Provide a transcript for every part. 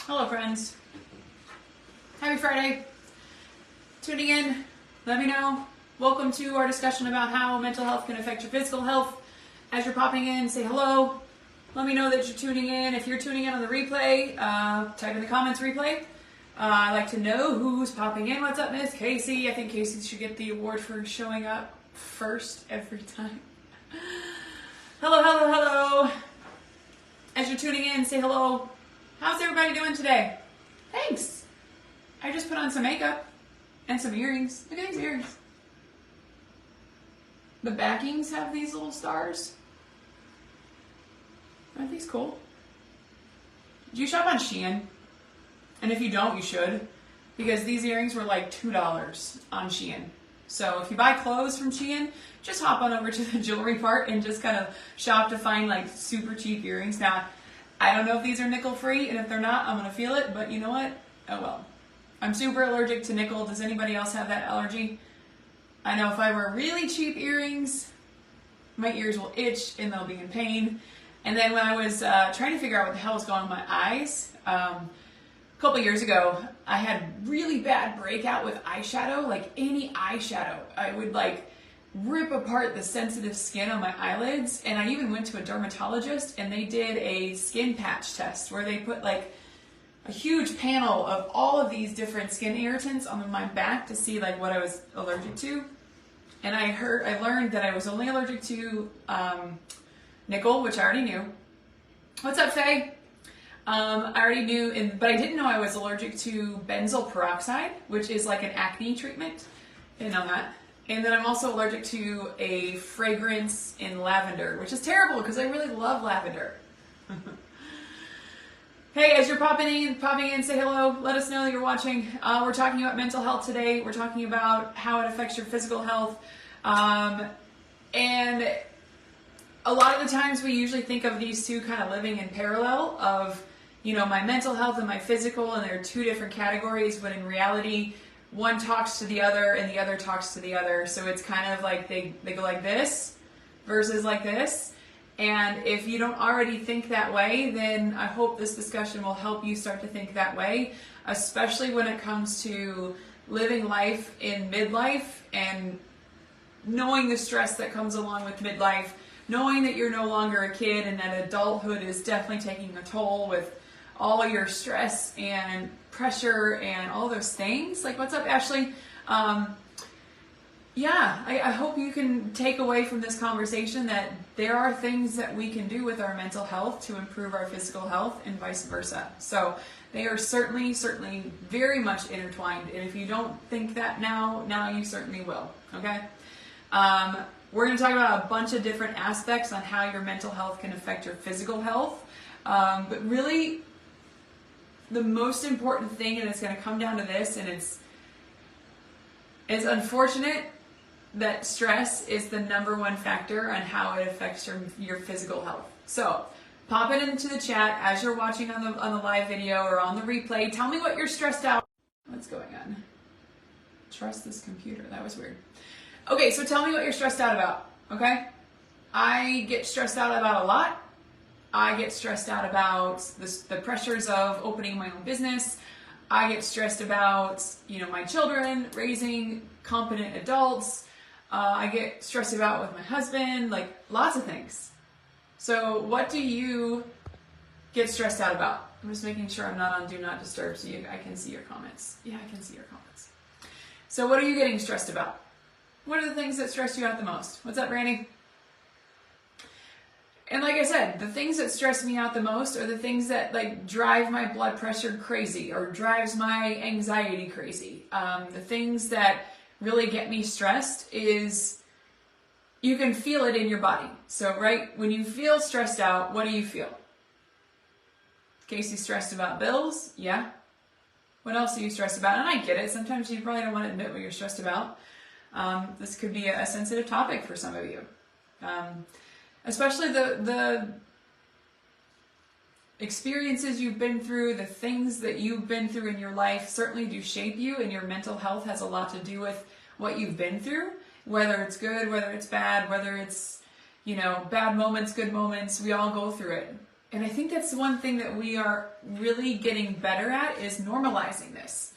Hello friends. Happy Friday. Tuning in, let me know. Welcome to our discussion about how mental health can affect your physical health. As you're popping in, say hello. Let me know that you're tuning in. If you're tuning in on the replay, type in the comments replay. I'd like to know who's popping in. What's up, Miss Casey? I think Casey should get the award for showing up first every time. Hello, hello, hello. As you're tuning in, say hello. How's everybody doing today? Thanks. I just put on some makeup and some earrings. Look at these earrings. The backings have these little stars. Aren't these cool? Do you shop on Shein? And if you don't, you should. Because these earrings were like $2 on Shein. So if you buy clothes from Shein, just hop on over to the jewelry part and just kind of shop to find like super cheap earrings. Now, I don't know if these are nickel free, and if they're not, I'm going to feel it, but you know what? Oh well. I'm super allergic to nickel. Does anybody else have that allergy? I know if I wear really cheap earrings, my ears will itch and they'll be in pain. And then when I was trying to figure out what the hell was going on with my eyes, a couple years ago, I had really bad breakout with eyeshadow, like any eyeshadow. I would like rip apart the sensitive skin on my eyelids, and I even went to a dermatologist and they did a skin patch test where they put like a huge panel of all of these different skin irritants on my back to see like what I was allergic to. And I learned that I was only allergic to nickel, which I already knew. What's up, Faye? I already knew, but I didn't know I was allergic to benzoyl peroxide, which is like an acne treatment. Didn't know that. And then I'm also allergic to a fragrance in lavender, which is terrible because I really love lavender. Hey, as you're popping in, say hello. Let us know that you're watching. We're talking about mental health today. We're talking about how it affects your physical health. And a lot of the times we usually think of these two kind of living in parallel of, you know, my mental health and my physical, and they're two different categories, but in reality, one talks to the other and the other talks to the other. So it's kind of like they go like this versus like this. And if you don't already think that way, then I hope this discussion will help you start to think that way, especially when it comes to living life in midlife and knowing the stress that comes along with midlife, knowing that you're no longer a kid and that adulthood is definitely taking a toll with all your stress and pressure and all those things. Like, what's up, Ashley? I hope you can take away from this conversation that there are things that we can do with our mental health to improve our physical health and vice versa. So they are certainly very much intertwined. And if you don't think that now you certainly will, okay? We're going to talk about a bunch of different aspects on how your mental health can affect your physical health. But really, the most important thing, and it's going to come down to this, and it's unfortunate that stress is the number one factor on how it affects your physical health. So pop it into the chat as you're watching on the live video or on the replay. Tell me what you're stressed out. What's going on? Trust this computer. That was weird. Okay, so tell me what you're stressed out about, okay? I get stressed out about a lot. I get stressed out about the pressures of opening my own business. I get stressed about, my children, raising competent adults. I get stressed about with my husband, like lots of things. So what do you get stressed out about? I'm just making sure I'm not on Do Not Disturb so I can see your comments. Yeah, I can see your comments. So what are you getting stressed about? What are the things that stress you out the most? What's up, Randy? And like I said, the things that stress me out the most are the things that like drive my blood pressure crazy or drives my anxiety crazy. The things that really get me stressed is you can feel it in your body. So, right, when you feel stressed out, what do you feel? Casey's stressed about bills? Yeah. What else are you stressed about? And I get it. Sometimes you probably don't want to admit what you're stressed about. This could be a sensitive topic for some of you. Especially the experiences you've been through, the things that you've been through in your life certainly do shape you, and your mental health has a lot to do with what you've been through, whether it's good, whether it's bad, whether it's, bad moments, good moments, we all go through it. And I think that's one thing that we are really getting better at is normalizing this.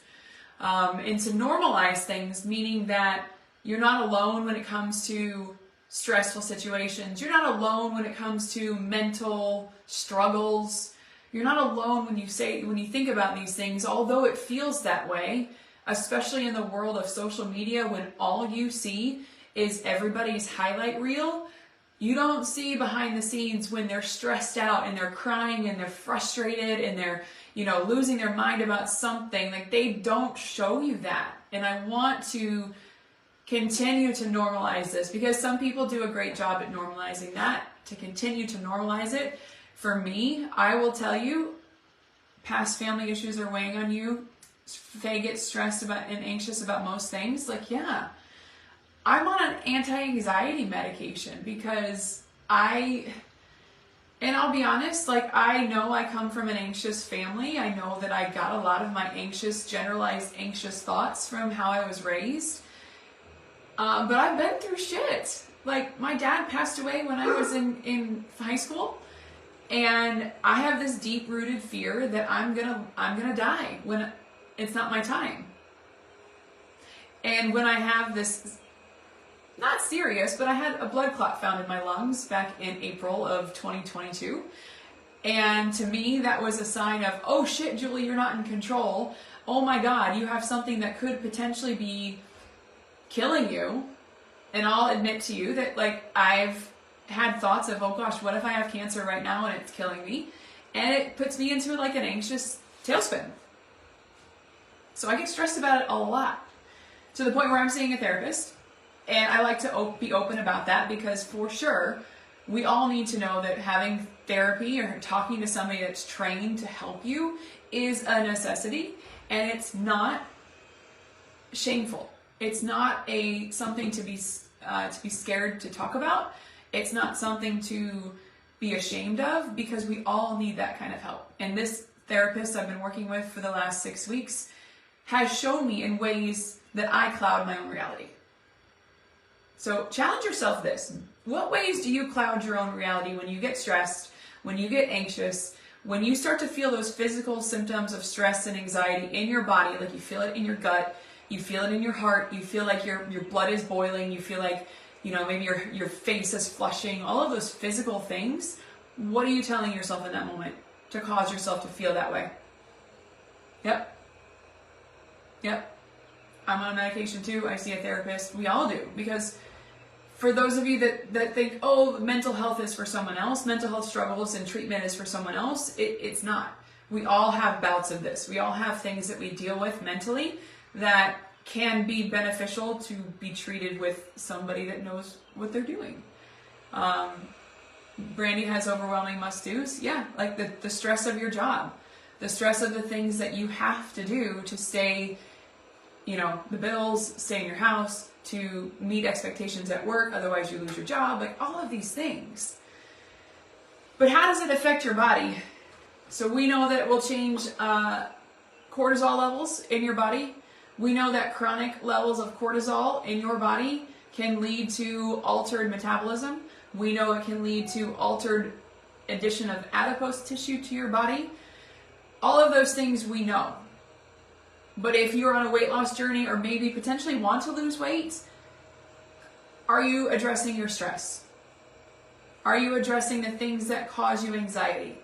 And to normalize things, meaning that you're not alone when it comes to stressful situations. You're not alone when it comes to mental struggles. You're not alone when you think about these things, although it feels that way, especially in the world of social media when all you see is everybody's highlight reel. You don't see behind the scenes when they're stressed out and they're crying and they're frustrated and they're, losing their mind about something. Like, they don't show you that. And I want to continue to normalize this because some people do a great job at normalizing that, to continue to normalize it. For me, I will tell you, past family issues are weighing on you. Faye gets stressed about and anxious about most things. Like, yeah, I'm on an anti-anxiety medication because and I'll be honest, like, I know I come from an anxious family. I know that I got a lot of my generalized anxious thoughts from how I was raised. But I've been through shit. Like, my dad passed away when I was in high school. And I have this deep-rooted fear that I'm gonna die when it's not my time. And when I have this, not serious, but I had a blood clot found in my lungs back in April of 2022. And to me, that was a sign of, oh shit, Julie, you're not in control. Oh my God, you have something that could potentially be killing you. And I'll admit to you that, like, I've had thoughts of, oh gosh, what if I have cancer right now and it's killing me? And it puts me into like an anxious tailspin. So I get stressed about it a lot, to the point where I'm seeing a therapist. And I like to be open about that because, for sure, we all need to know that having therapy or talking to somebody that's trained to help you is a necessity, and it's not shameful. It's not something to be scared to talk about. It's not something to be ashamed of, because we all need that kind of help. And this therapist I've been working with for the last 6 weeks has shown me in ways that I cloud my own reality. So challenge yourself this. What ways do you cloud your own reality when you get stressed, when you get anxious, when you start to feel those physical symptoms of stress and anxiety in your body, like you feel it in your gut, you feel it in your heart, you feel like your blood is boiling, you feel like, maybe your face is flushing, all of those physical things? What are you telling yourself in that moment to cause yourself to feel that way? Yep. I'm on medication too. I see a therapist. We all do. Because for those of you that think, oh, mental health is for someone else, mental health struggles and treatment is for someone else, it's not. We all have bouts of this. We all have things that we deal with mentally that can be beneficial to be treated with somebody that knows what they're doing. Brandy has overwhelming must-dos. Yeah, like the stress of your job, the stress of the things that you have to do to stay, the bills, stay in your house, to meet expectations at work, otherwise you lose your job, like all of these things. But how does it affect your body? So we know that it will change cortisol levels in your body. We know that chronic levels of cortisol in your body can lead to altered metabolism. We know it can lead to altered addition of adipose tissue to your body. All of those things we know. But if you're on a weight loss journey or maybe potentially want to lose weight, are you addressing your stress? Are you addressing the things that cause you anxiety?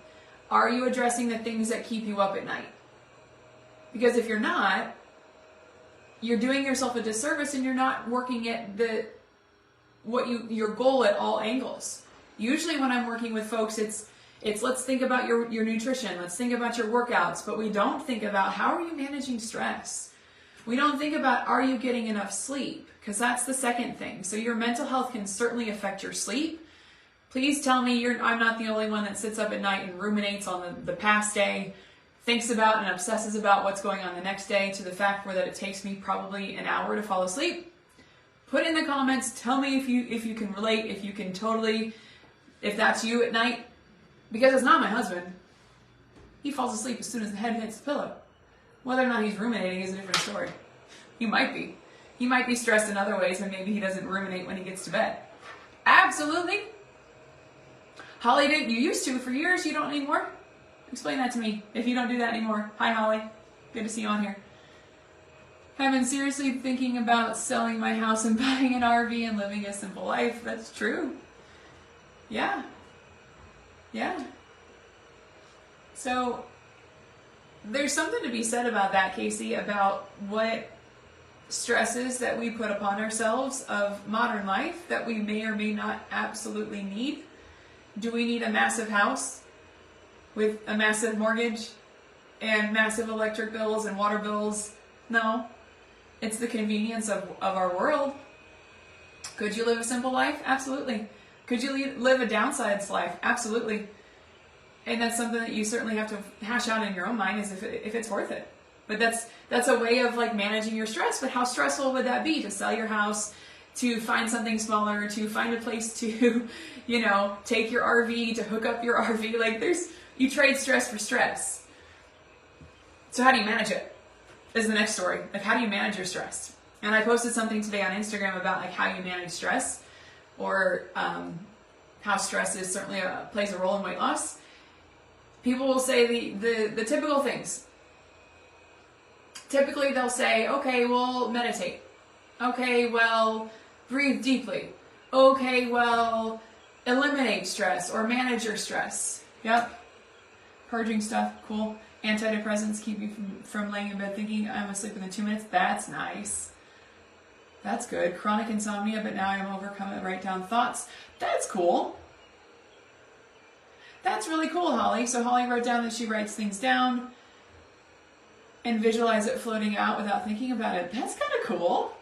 Are you addressing the things that keep you up at night? Because if you're not, you're doing yourself a disservice and you're not working at your goal at all angles. Usually when I'm working with folks, it's let's think about your nutrition, let's think about your workouts, but we don't think about how are you managing stress. We don't think about, are you getting enough sleep? Because that's the second thing. So your mental health can certainly affect your sleep. Please tell me I'm not the only one that sits up at night and ruminates on the past day, thinks about and obsesses about what's going on the next day, to the fact where that it takes me probably an hour to fall asleep. Put in the comments, tell me if you can relate, if that's you at night. Because it's not my husband. He falls asleep as soon as the head hits the pillow. Whether or not he's ruminating is a different story. He might be. He might be stressed in other ways, and maybe he doesn't ruminate when he gets to bed. Absolutely. Holly, didn't you used to for years? You don't anymore? Explain that to me if you don't do that anymore. Hi, Holly. Good to see you on here. I've been seriously thinking about selling my house and buying an RV and living a simple life. That's true. Yeah. Yeah. So there's something to be said about that, Casey, about what stresses that we put upon ourselves of modern life that we may or may not absolutely need. Do we need a massive house with a massive mortgage and massive electric bills and water bills? No. It's the convenience of our world. Could you live a simple life? Absolutely. Could you live a downsides life? Absolutely. And that's something that you certainly have to hash out in your own mind, is if it's worth it. But that's a way of like managing your stress. But how stressful would that be to sell your house, to find something smaller, to find a place to, take your RV, to hook up your RV? Like you trade stress for stress. So how do you manage it? Is the next story. Like, how do you manage your stress? And I posted something today on Instagram about like how you manage stress, or how stress is certainly plays a role in weight loss. People will say the typical things. Typically they'll say, okay, well, meditate. Okay, well, breathe deeply. Okay, well, eliminate stress or manage your stress. Yep. Purging stuff, cool. Antidepressants keep you from laying in bed thinking, I'm asleep within 2 minutes. That's nice. That's good. Chronic insomnia, but now I'm overcome it. Write down thoughts. That's cool. That's really cool, Holly. So Holly wrote down that she writes things down and visualize it floating out without thinking about it. That's kind of cool.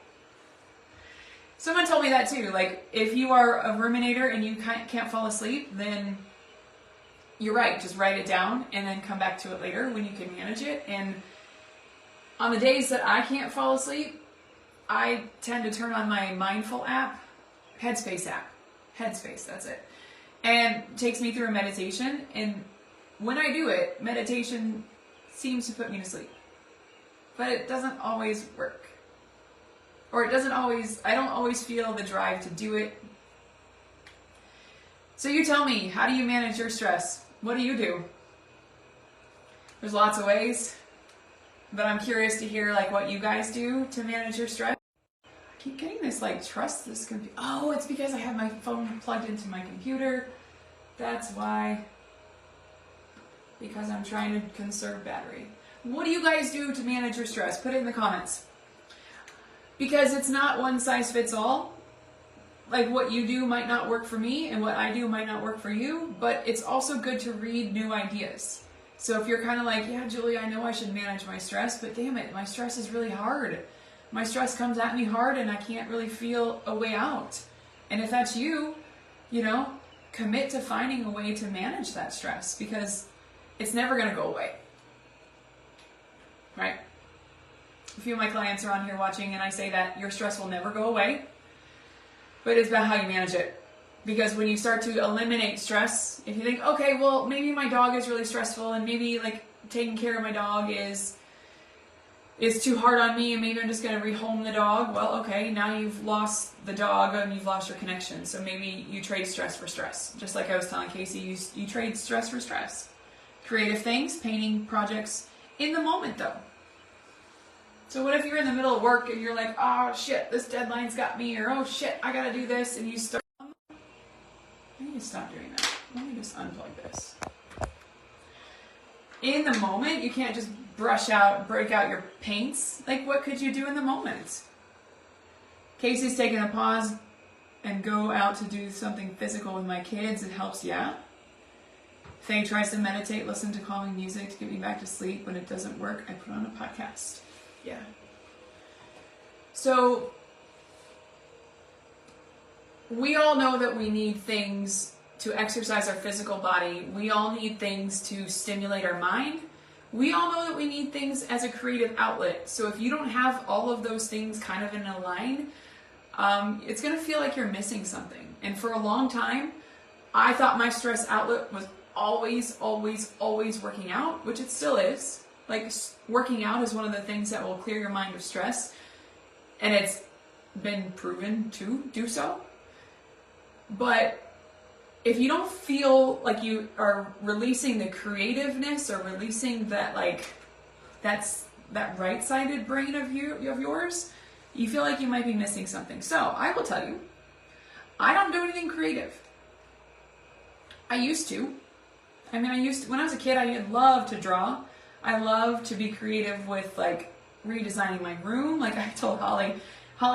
Someone told me that too. Like, if you are a ruminator and you can't fall asleep, then you're right, just write it down and then come back to it later when you can manage it. And on the days that I can't fall asleep, I tend to turn on my mindful app, Headspace app. Headspace, that's it. And it takes me through a meditation. And when I do it, meditation seems to put me to sleep. But it doesn't always work. Or I don't always feel the drive to do it. So you tell me, how do you manage your stress? What do you do? There's lots of ways, but I'm curious to hear like what you guys do to manage your stress. I keep getting this like trust this computer. Oh, it's because I have my phone plugged into my computer. That's why. Because I'm trying to conserve battery. What do you guys do to manage your stress? Put it in the comments. Because it's not one size fits all. Like, what you do might not work for me, and what I do might not work for you, but it's also good to read new ideas. So if you're kind of like, yeah, Julie, I know I should manage my stress, but damn it, my stress is really hard. My stress comes at me hard, and I can't really feel a way out. And if that's you, commit to finding a way to manage that stress, because it's never going to go away. Right? A few of my clients are on here watching, and I say that your stress will never go away. But it's about how you manage it. Because when you start to eliminate stress, if you think, okay, well, maybe my dog is really stressful, and maybe like taking care of my dog is too hard on me, and maybe I'm just going to rehome the dog. Well, okay, now you've lost the dog and you've lost your connection. So maybe you trade stress for stress. Just like I was telling Casey, you trade stress for stress. Creative things, painting projects, in the moment though. So what if you're in the middle of work and you're like, oh shit, this deadline's got me, or oh shit, I gotta do this, and you start, I need to stop doing that. Let me just unplug this. In the moment, you can't just break out your paints. Like, what could you do in the moment? Casey's taking a pause and go out to do something physical with my kids. It helps, yeah. Faye tries to meditate, listen to calming music to get me back to sleep. When it doesn't work, I put on a podcast. Yeah. So we all know that we need things to exercise our physical body. We all need things to stimulate our mind. We all know that we need things as a creative outlet. So if you don't have all of those things kind of in a line, it's going to feel like you're missing something. And for a long time, I thought my stress outlet was always working out, which it still is. Like, working out is one of the things that will clear your mind of stress, and it's been proven to do so. But if you don't feel like you are releasing the creativeness or releasing that, like, that right-sided brain of yours, you feel like you might be missing something. So I will tell you, I don't do anything creative. I used to. When I was a kid, I loved to draw. I loved to be creative with, like, redesigning my room. Like, I told Holly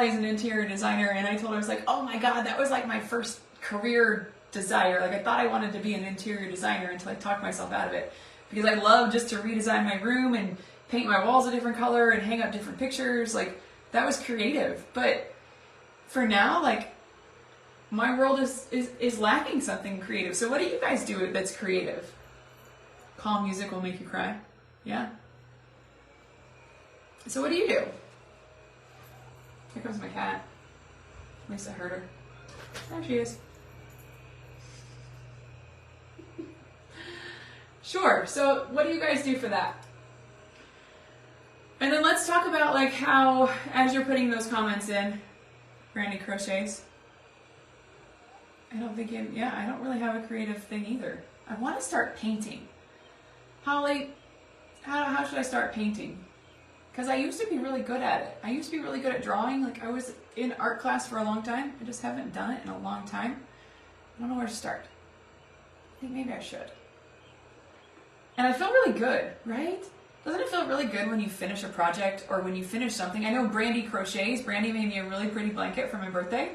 is an interior designer, and I told her, I was like, oh my God, that was like my first career desire. Like, I thought I wanted to be an interior designer until I talked myself out of it. Because I love just to redesign my room and paint my walls a different color and hang up different pictures. Like, that was creative. But for now, like, my world is lacking something creative. So what do you guys do that's creative? Calm music will make you cry. Yeah. So what do you do? Here comes my cat. At least I heard her. There she is. Sure. So what do you guys do for that? And then let's talk about, like, how, as you're putting those comments in, Brandy crochets. I don't really have a creative thing either. I want to start painting. Holly, how should I start painting? Because I used to be really good at it. I used to be really good at drawing. Like, I was in art class for a long time. I just haven't done it in a long time. I don't know where to start. I think maybe I should. And I feel really good, right? Doesn't it feel really good when you finish a project or when you finish something? I know Brandy crochets. Brandy made me a really pretty blanket for my birthday.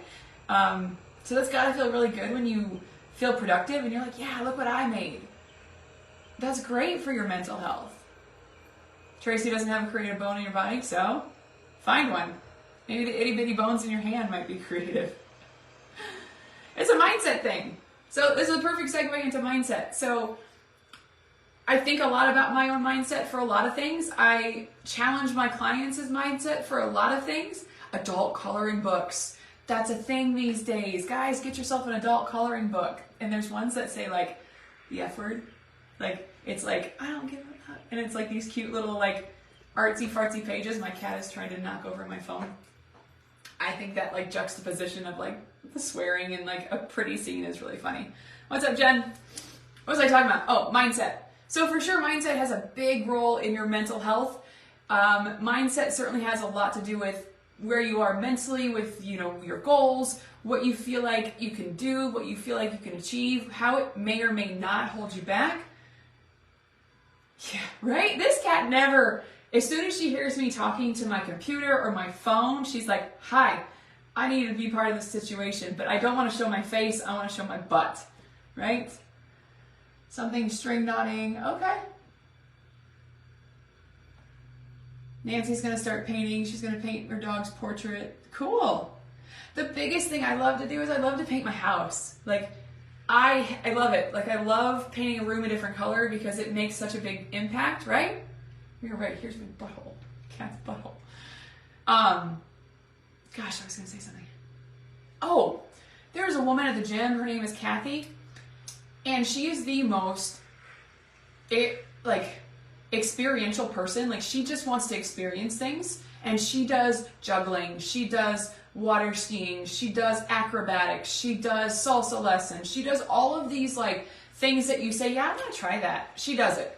So that's gotta feel really good when you feel productive and you're like, yeah, look what I made. That's great for your mental health. Tracy doesn't have a creative bone in your body, so find one. Maybe the itty bitty bones in your hand might be creative. It's a mindset thing. So this is a perfect segue into mindset. So I think a lot about my own mindset for a lot of things. I challenge my clients' mindset for a lot of things. Adult coloring books. That's a thing these days. Guys, get yourself an adult coloring book. And there's ones that say, like, the F word. Like, it's like, I don't give a fuck. And it's like these cute little, like, artsy fartsy pages. My cat is trying to knock over my phone. I think that, like, juxtaposition of, like, the swearing and, like, a pretty scene is really funny. What's up, Jen? What was I talking about? Oh, mindset. So for sure, mindset has a big role in your mental health. Mindset certainly has a lot to do with where you are mentally, with, you know, your goals, what you feel like you can do, what you feel like you can achieve, how it may or may not hold you back. Yeah, right? This cat never, as soon as she hears me talking to my computer or my phone, she's like, hi, I need to be part of this situation, but I don't want to show my face, I want to show my butt, right? Something string knotting, okay. Nancy's going to start painting. She's going to paint her dog's portrait. Cool. The biggest thing I love to do is I love to paint my house. Like, I love it. Like, I love painting a room a different color because it makes such a big impact, right? You're right. Here's my butthole. Cat's butthole. Gosh, I was going to say something. Oh, there's a woman at the gym. Her name is Kathy. And she is the most, experiential person. Like, she just wants to experience things, and she does juggling, she does water skiing, she does acrobatics, she does salsa lessons, she does all of these, like, things that you say, yeah, I'm gonna try that. She does it.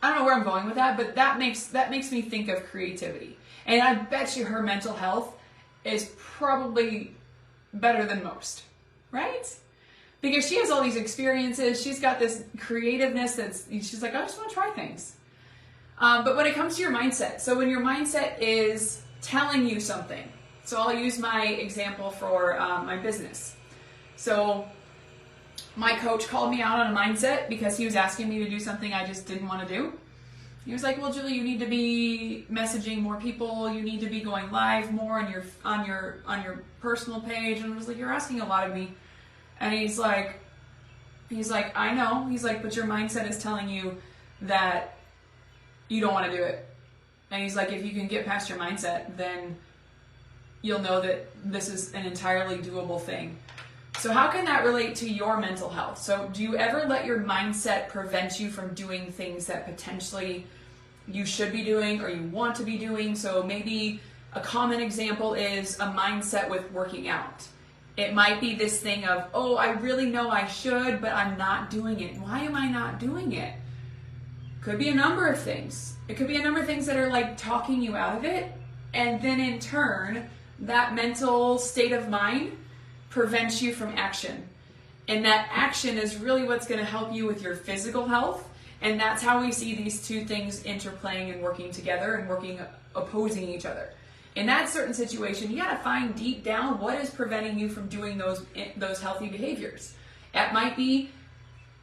I don't know where I'm going with that, but that makes me think of creativity. And I bet you her mental health is probably better than most, right? Because she has all these experiences, she's got this creativeness she's like, I just want to try things. But when it comes to your mindset, so when your mindset is telling you something, so I'll use my example for my business. So my coach called me out on a mindset because he was asking me to do something I just didn't want to do. He was like, well, Julie, you need to be messaging more people, you need to be going live more on your personal page. And I was like, you're asking a lot of me. And he's like, I know. He's like, but your mindset is telling you that you don't want to do it. And he's like, if you can get past your mindset, then you'll know that this is an entirely doable thing. So how can that relate to your mental health? So do you ever let your mindset prevent you from doing things that potentially you should be doing or you want to be doing? So maybe a common example is a mindset with working out. It might be this thing of, oh, I really know I should, but I'm not doing it. Why am I not doing it? Could be a number of things. It could be a number of things that are like talking you out of it. And then in turn, that mental state of mind prevents you from action. And that action is really what's going to help you with your physical health. And that's how we see these two things interplaying and working together and opposing each other. In that certain situation, you got to find deep down what is preventing you from doing those healthy behaviors. It might be,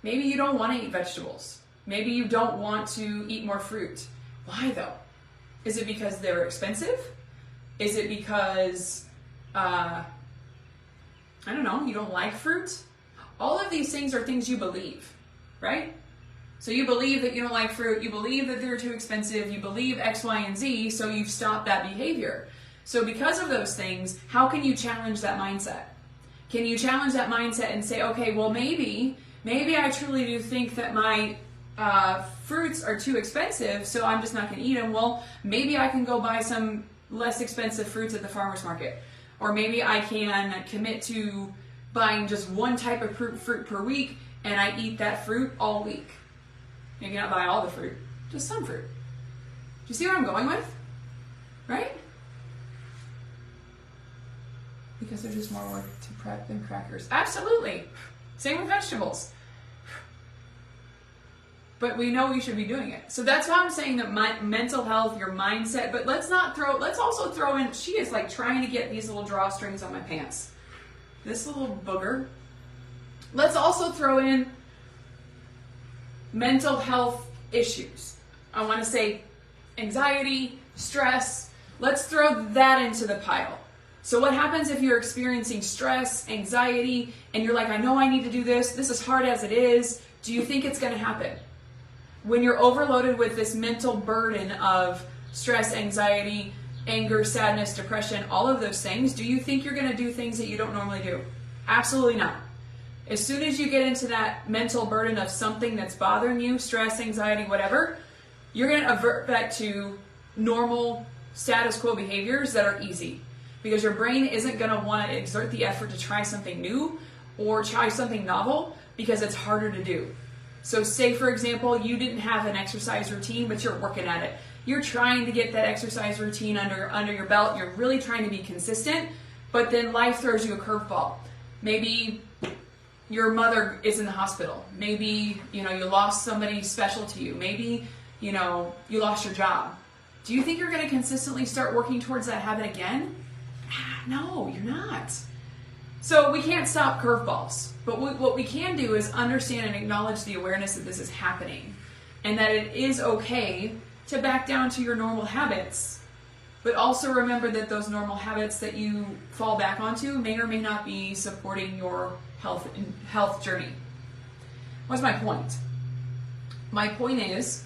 maybe you don't want to eat vegetables. Maybe you don't want to eat more fruit. Why though? Is it because they're expensive? Is it because, I don't know, you don't like fruit? All of these things are things you believe, right? So you believe that you don't like fruit, you believe that they're too expensive, you believe X, Y, and Z, so you've stopped that behavior. So because of those things, how can you challenge that mindset? Can you challenge that mindset and say, okay, well maybe I truly do think that my fruits are too expensive, so I'm just not going to eat them. Well, maybe I can go buy some less expensive fruits at the farmer's market. Or maybe I can commit to buying just one type of fruit per week, and I eat that fruit all week. Maybe not buy all the fruit, just some fruit. Do you see where I'm going with? Right? Because there's just more work to prep than crackers. Absolutely. Same with vegetables. But we know we should be doing it. So that's why I'm saying that my mental health, your mindset, but let's also throw in, she is like trying to get these little drawstrings on my pants. This little booger. Let's also throw in mental health issues. I want to say anxiety, stress. Let's throw that into the pile. So what happens if you're experiencing stress, anxiety, and you're like, I know I need to do this. This is hard as it is. Do you think it's going to happen? When you're overloaded with this mental burden of stress, anxiety, anger, sadness, depression, all of those things, do you think you're going to do things that you don't normally do? Absolutely not. As soon as you get into that mental burden of something that's bothering you, stress, anxiety, whatever, you're going to avert back to normal status quo behaviors that are easy. Because your brain isn't going to want to exert the effort to try something new or try something novel because it's harder to do. So say, for example, you didn't have an exercise routine, but you're working at it. You're trying to get that exercise routine under your belt. You're really trying to be consistent, but then life throws you a curveball. Maybe your mother is in the hospital. Maybe, you lost somebody special to you. Maybe, you lost your job. Do you think you're going to consistently start working towards that habit again? No, you're not. So we can't stop curveballs, but what we can do is understand and acknowledge the awareness that this is happening and that it is okay to back down to your normal habits, but also remember that those normal habits that you fall back onto may or may not be supporting your health journey. What's my point? My point is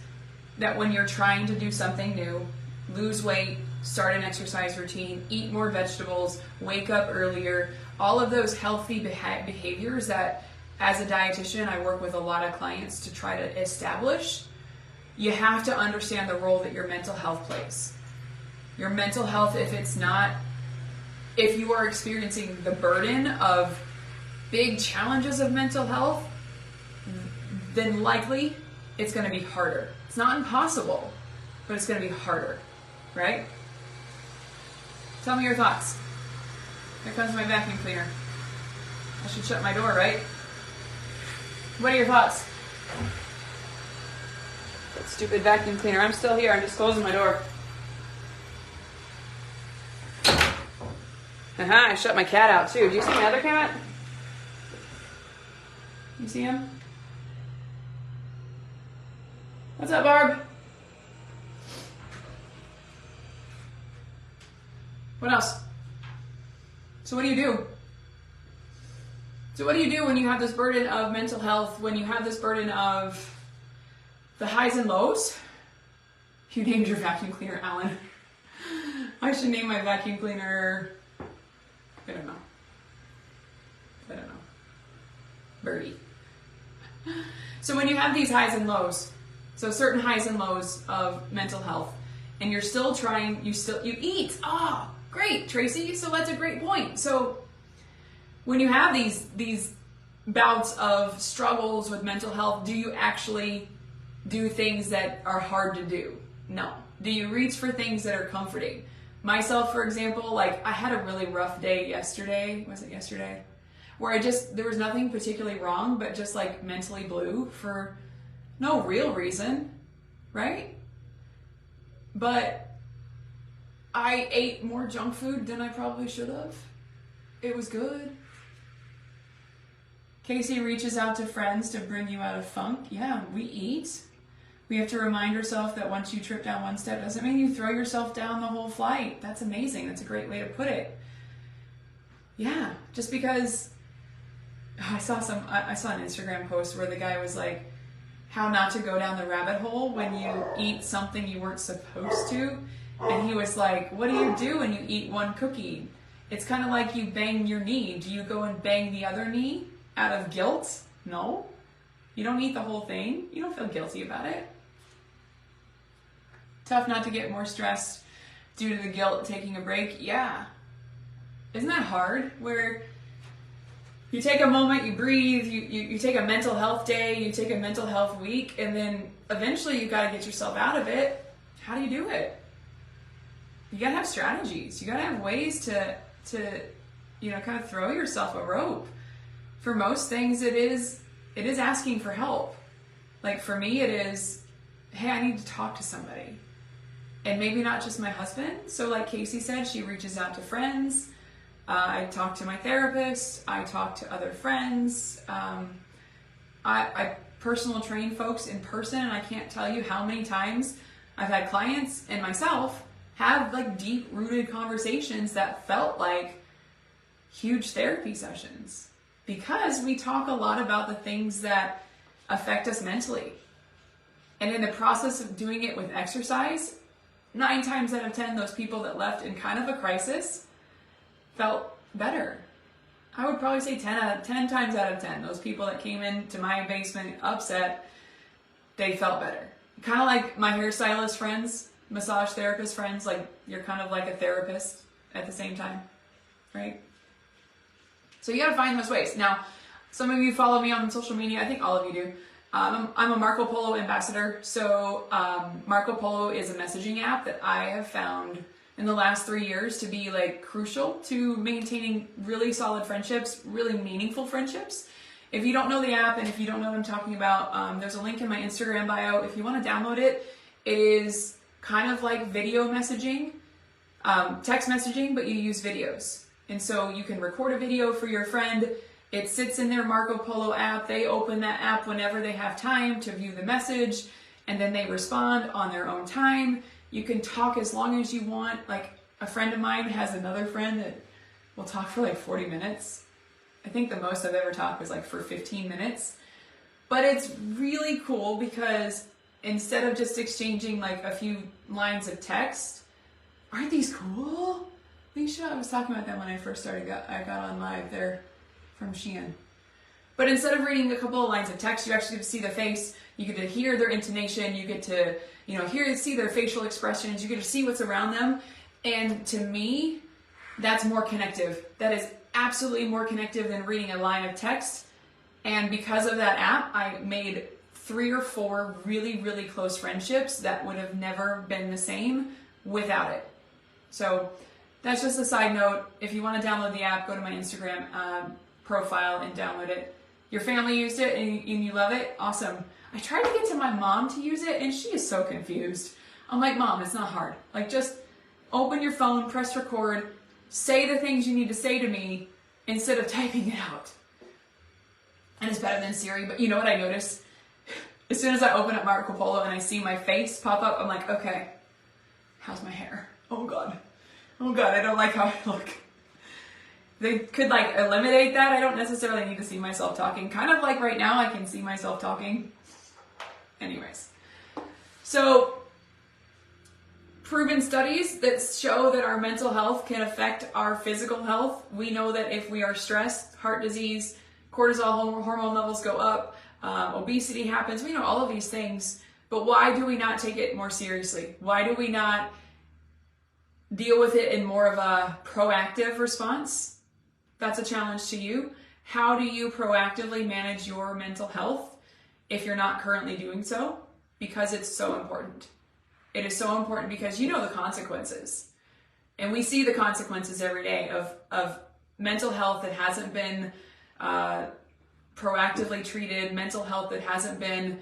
that when you're trying to do something new, lose weight, start an exercise routine, eat more vegetables, wake up earlier, all of those healthy behaviors that as a dietitian I work with a lot of clients to try to establish, you have to understand the role that your mental health plays. Your mental health, if you are experiencing the burden of big challenges of mental health, then likely it's going to be harder. It's not impossible, but it's going to be harder, right? Tell me your thoughts. Here comes my vacuum cleaner. I should shut my door, right? What are your thoughts? That stupid vacuum cleaner. I'm still here. I'm just closing my door. I shut my cat out too. Do you see my other cat? You see him? What's up, Barb? What else? So what do you do? So what do you do when you have this burden of mental health, when you have this burden of the highs and lows? You named your vacuum cleaner Alan. I should name my vacuum cleaner, I don't know. Birdie. So when you have these highs and lows, so certain highs and lows of mental health, and you're still trying, you eat. Great, Tracy. So that's a great point. So when you have these bouts of struggles with mental health, do you actually do things that are hard to do? No. Do you reach for things that are comforting? Myself, for example, like I had a really rough day yesterday. Was it yesterday? Where there was nothing particularly wrong, but just like mentally blue for no real reason, right? But I ate more junk food than I probably should have. It was good. Casey reaches out to friends to bring you out of funk. Yeah, we eat. We have to remind ourselves that once you trip down one step doesn't mean you throw yourself down the whole flight. That's amazing. That's a great way to put it. Yeah, just because I saw an Instagram post where the guy was like, how not to go down the rabbit hole when you eat something you weren't supposed to. And he was like, what do you do when you eat one cookie? It's kind of like you bang your knee. Do you go and bang the other knee out of guilt? No. You don't eat the whole thing. You don't feel guilty about it. Tough not to get more stressed due to the guilt taking a break. Yeah. Isn't that hard? Where you take a moment, you breathe, you take a mental health day, you take a mental health week, and then eventually you got to get yourself out of it. How do you do it? You got to have strategies. You got to have ways to kind of throw yourself a rope. For most things, it is asking for help. Like for me, it is, hey, I need to talk to somebody. And maybe not just my husband. So like Casey said, she reaches out to friends. I talk to my therapist. I talk to other friends. I personal train folks in person, and I can't tell you how many times I've had clients and myself have like deep-rooted conversations that felt like huge therapy sessions, because we talk a lot about the things that affect us mentally. And in the process of doing it with exercise, 9 times out of 10, those people that left in kind of a crisis felt better. I would probably say 10 times out of 10, those people that came into my basement upset, they felt better. Kind of like my hairstylist friends, massage therapist friends, like you're kind of like a therapist at the same time, right? So you got to find those ways. Now, some of you follow me on social media. I think all of you do. I'm a Marco Polo ambassador. So Marco Polo is a messaging app that I have found in the last 3 years to be like crucial to maintaining really solid friendships, really meaningful friendships. If you don't know the app and if you don't know what I'm talking about, there's a link in my Instagram bio. If you want to download it, it is kind of like video messaging, text messaging, but you use videos. And so you can record a video for your friend. It sits in their Marco Polo app. They open that app whenever they have time to view the message, and then they respond on their own time. You can talk as long as you want. Like a friend of mine has another friend that will talk for like 40 minutes. I think the most I've ever talked was like for 15 minutes. But it's really cool because instead of just exchanging like a few lines of text, aren't these cool? I was talking about them when I first started. I got on live there from Shein. But instead of reading a couple of lines of text, you actually get to see the face. You get to hear their intonation. You get to, see their facial expressions. You get to see what's around them. And to me, that's more connective. That is absolutely more connective than reading a line of text. And because of that app, I made 3 or 4 really, really close friendships that would have never been the same without it. So that's just a side note. If you want to download the app, go to my Instagram profile and download it. Your family used it and you love it? Awesome. I tried to get to my mom to use it and she is so confused. I'm like, Mom, it's not hard. Like, just open your phone, press record, say the things you need to say to me instead of typing it out. And it's better than Siri, but you know what I noticed? As soon as I open up Marco Polo and I see my face pop up, I'm like, okay, how's my hair? Oh God, I don't like how I look. They could like eliminate that. I don't necessarily need to see myself talking. Kind of like right now, I can see myself talking. Anyways, so proven studies that show that our mental health can affect our physical health. We know that if we are stressed, heart disease, cortisol hormone levels go up, obesity happens. We know all of these things, but why do we not take it more seriously? Why do we not deal with it in more of a proactive response? that's a challenge to you. How do you proactively manage your mental health if you're not currently doing so? Because it's so important. It is so important because you know the consequences. And we see the consequences every day of mental health that hasn't been proactively treated, mental health that hasn't been,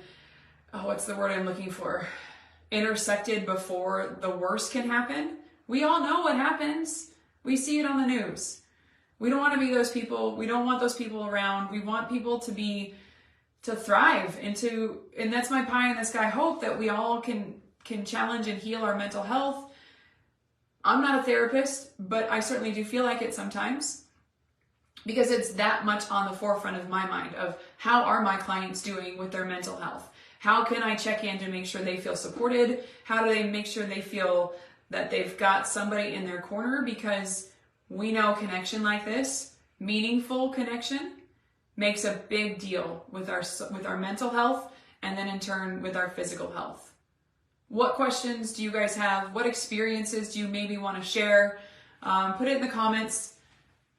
what's the word I'm looking for? Intersected before the worst can happen. We all know what happens. We see it on the news. We don't want to be those people. We don't want those people around. We want people to thrive and that's my pie in the sky hope, that we all can challenge and heal our mental health. I'm not a therapist, but I certainly do feel like it sometimes, because it's that much on the forefront of my mind of how are my clients doing with their mental health? How can I check in to make sure they feel supported? How do they make sure they feel that they've got somebody in their corner? Because we know connection like this, meaningful connection, makes a big deal with our mental health, and then in turn with our physical health. What questions do you guys have? What experiences do you maybe want to share? Put it in the comments.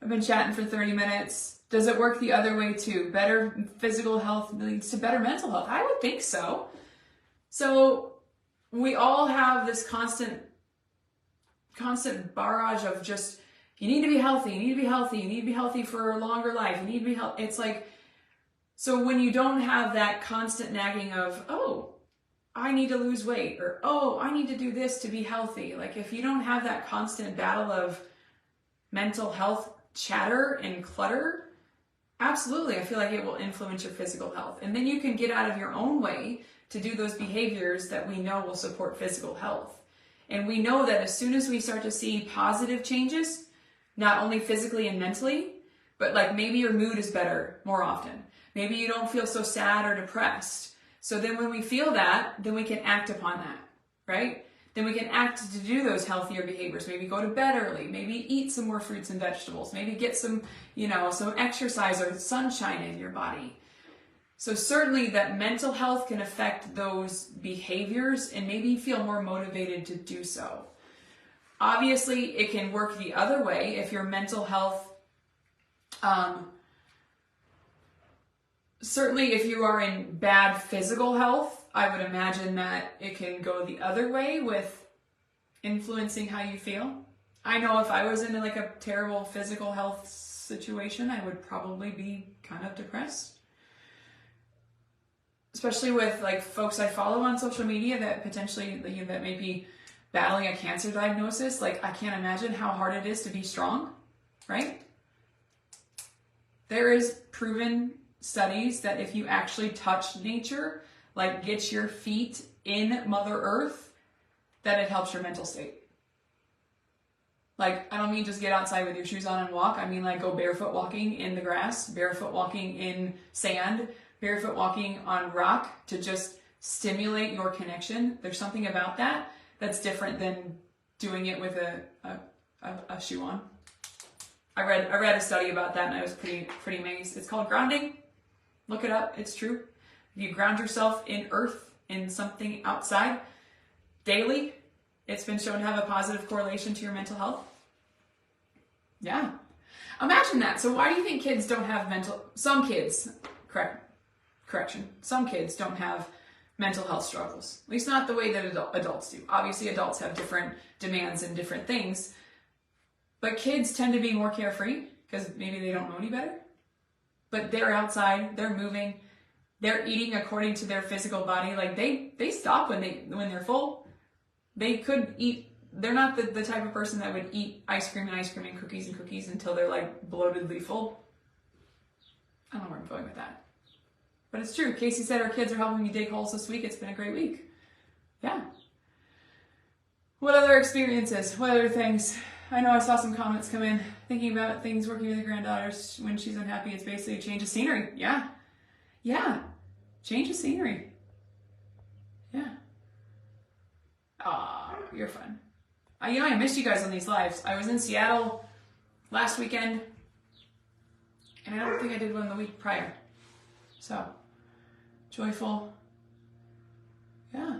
I've been chatting for 30 minutes. Does it work the other way too? Better physical health leads to better mental health. I would think so. So we all have this constant barrage of just, you need to be healthy, you need to be healthy, you need to be healthy for a longer life, you need to be healthy. It's like, so when you don't have that constant nagging of, oh, I need to lose weight, or, oh, I need to do this to be healthy. Like if you don't have that constant battle of mental health chatter and clutter, absolutely, I feel like it will influence your physical health. And then you can get out of your own way to do those behaviors that we know will support physical health. And we know that as soon as we start to see positive changes, not only physically and mentally, but like maybe your mood is better more often. Maybe you don't feel so sad or depressed. So then when we feel that, then we can act upon that, right? Then we can act to do those healthier behaviors. Maybe go to bed early, maybe eat some more fruits and vegetables, maybe get some exercise or sunshine in your body. So certainly that mental health can affect those behaviors and maybe feel more motivated to do so. Obviously, it can work the other way if your mental health, certainly if you are in bad physical health, I would imagine that it can go the other way with influencing how you feel. I know if I was in like a terrible physical health situation, I would probably be kind of depressed. Especially with like folks I follow on social media that potentially, that may be battling a cancer diagnosis. Like I can't imagine how hard it is to be strong, right? There is proven studies that if you actually touch nature, like get your feet in Mother Earth, that it helps your mental state. Like, I don't mean just get outside with your shoes on and walk. I mean like go barefoot walking in the grass, barefoot walking in sand, barefoot walking on rock to just stimulate your connection. There's something about that that's different than doing it with a shoe on. I read a study about that and I was pretty amazed. It's called grounding. Look it up. It's true. If you ground yourself in earth, in something outside daily, it's been shown to have a positive correlation to your mental health. Yeah. Imagine that. So why do you think kids don't have some kids don't have mental health struggles? At least not the way that adults do. Obviously adults have different demands and different things, but kids tend to be more carefree because maybe they don't know any better. But they're outside, they're moving, they're eating according to their physical body. Like they stop when they're full. They could eat. They're not the type of person that would eat ice cream and cookies until they're like bloatedly full. I don't know where I'm going with that. But it's true. Casey said our kids are helping me dig holes this week. It's been a great week. Yeah. What other experiences? What other things? I know I saw some comments come in thinking about things working with the granddaughters when she's unhappy. It's basically a change of scenery. Yeah. Yeah. Change of scenery. Yeah. Aw, you're fun. I missed you guys on these lives. I was in Seattle last weekend, and I don't think I did one the week prior. So, joyful. Yeah.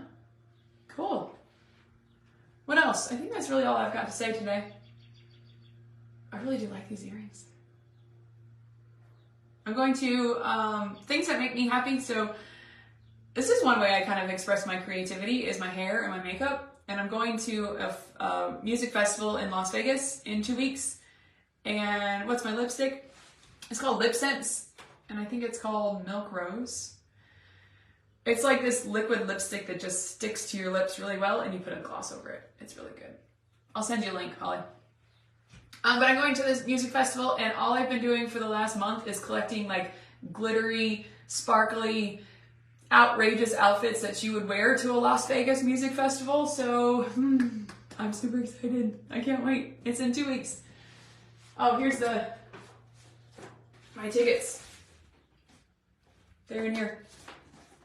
Cool. What else? I think that's really all I've got to say today. I really do like these earrings. I'm going to things that make me happy. So this is one way I kind of express my creativity is my hair and my makeup. And I'm going to a music festival in Las Vegas in 2 weeks. And what's my lipstick? It's called Lip Sense. And I think it's called Milk Rose. It's like this liquid lipstick that just sticks to your lips really well and you put a gloss over it. It's really good. I'll send you a link, Holly. But I'm going to this music festival and all I've been doing for the last month is collecting like glittery, sparkly, outrageous outfits that you would wear to a Las Vegas music festival. So I'm super excited. I can't wait. It's in 2 weeks. Oh, here's my tickets. They're in here.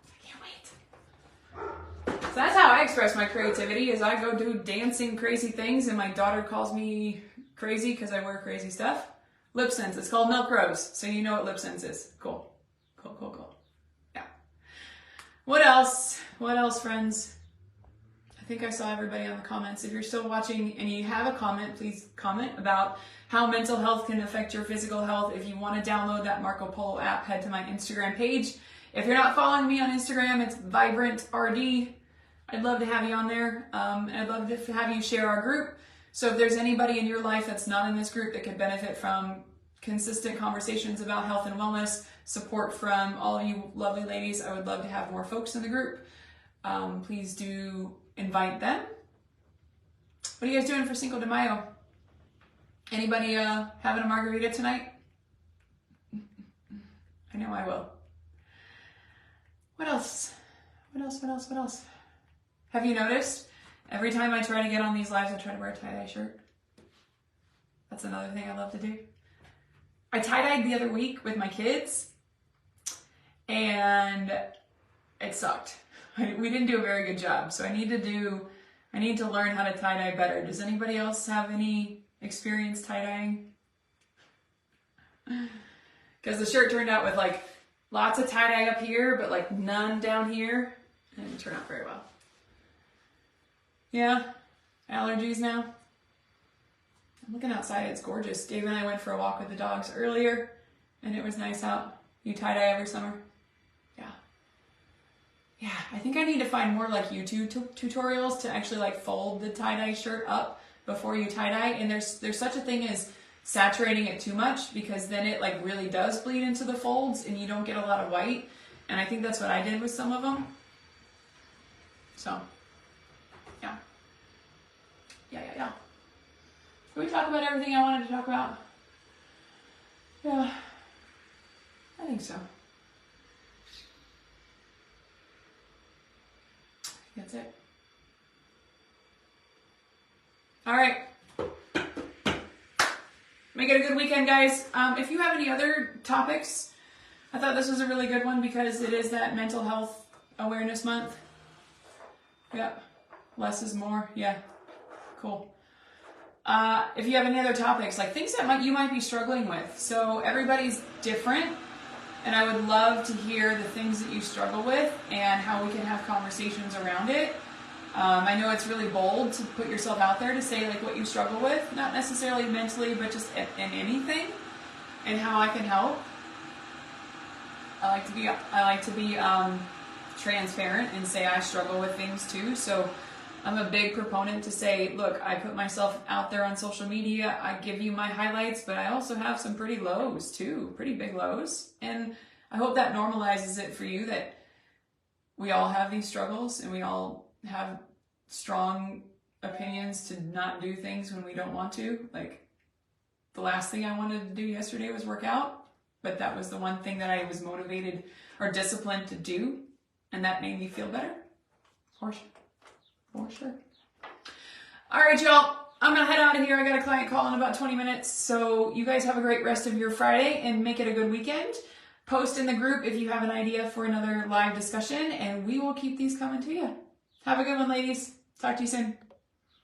I can't wait. So that's how I express my creativity is I go do dancing crazy things and my daughter calls me crazy because I wear crazy stuff. Lip Sense. It's called Milk Rose. So you know what Lip Sense is. Cool. Cool, cool, cool. Yeah. What else? What else, friends? I think I saw everybody on the comments. If you're still watching and you have a comment, please comment about how mental health can affect your physical health. If you want to download that Marco Polo app, head to my Instagram page. If you're not following me on Instagram, it's VibrantRD. I'd love to have you on there. And I'd love to have you share our group. So if there's anybody in your life that's not in this group that could benefit from consistent conversations about health and wellness, support from all of you lovely ladies, I would love to have more folks in the group. Please do invite them. What are you guys doing for Cinco de Mayo? Anybody having a margarita tonight? I know I will. What else? What else? What else? What else? Have you noticed? Every time I try to get on these lives, I try to wear a tie-dye shirt. That's another thing I love to do. I tie-dyed the other week with my kids, and it sucked. We didn't do a very good job, so I need to learn how to tie-dye better. Does anybody else have any experience tie-dyeing? Because the shirt turned out with like lots of tie-dye up here, but like none down here. It didn't turn out very well. Yeah, allergies now. I'm looking outside, it's gorgeous. Dave and I went for a walk with the dogs earlier, and it was nice out. You tie-dye every summer? Yeah. Yeah, I think I need to find more like YouTube tutorials to actually like fold the tie-dye shirt up before you tie-dye. And there's such a thing as saturating it too much because then it like really does bleed into the folds and you don't get a lot of white. And I think that's what I did with some of them. So, yeah. Yeah. Did we talk about everything I wanted to talk about? Yeah, I think so. That's it. All right. Make it a good weekend, guys. If you have any other topics, I thought this was a really good one because it is that mental health awareness month. Yep. Less is more. Yeah. Cool. If you have any other topics, like things that you might be struggling with. So everybody's different, and I would love to hear the things that you struggle with and how we can have conversations around it. I know it's really bold to put yourself out there to say like what you struggle with, not necessarily mentally, but just in anything, and how I can help. I like to be transparent and say I struggle with things too. So I'm a big proponent to say, look, I put myself out there on social media. I give you my highlights, but I also have some pretty lows too, pretty big lows. And I hope that normalizes it for you that we all have these struggles and we all have strong opinions to not do things when we don't want to. Like the last thing I wanted to do yesterday was work out, but that was the one thing that I was motivated or disciplined to do. And that made me feel better. For sure. All right, y'all. I'm going to head out of here. I got a client call in about 20 minutes. So you guys have a great rest of your Friday and make it a good weekend. Post in the group if you have an idea for another live discussion, and we will keep these coming to you. Have a good one, ladies. Talk to you soon.